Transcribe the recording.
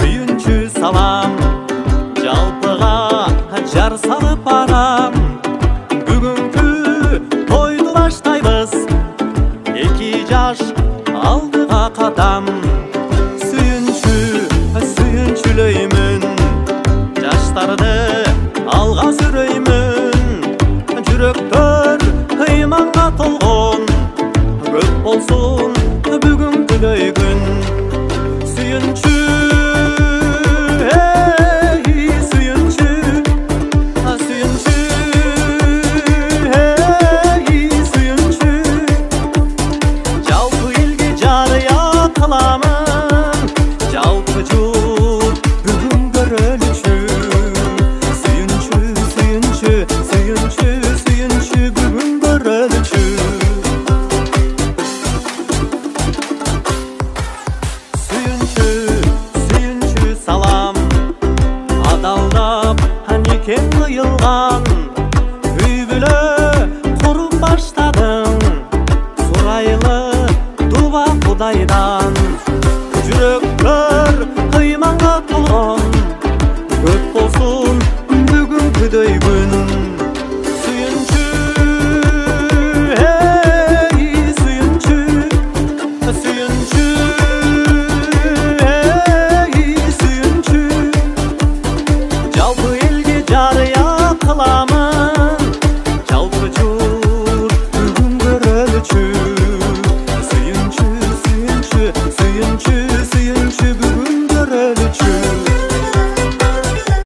Сүйүнчү салам жалпыга жар салып барам. Бүгүнкү тойду баштайбыз, 2 жаш алдыга кадам. Сүйүнчүлөймүн, жаштарды алга сүрөймүн. Жүрөктөр ыйманга толгон, көп болсун бүгүнкүдөй күн. Сүйүнчү, сүйүнчү, сүйүнчү, жалпы элге жарыя кыламын, жалпы жуут бүгүн көрөлүчү. Сүйүнчү, сүйүнчү, сүйүнчү, сүйүнчү бүгүн көрөлүчү. Сүйүнчү салам адалдап никем кыйылган.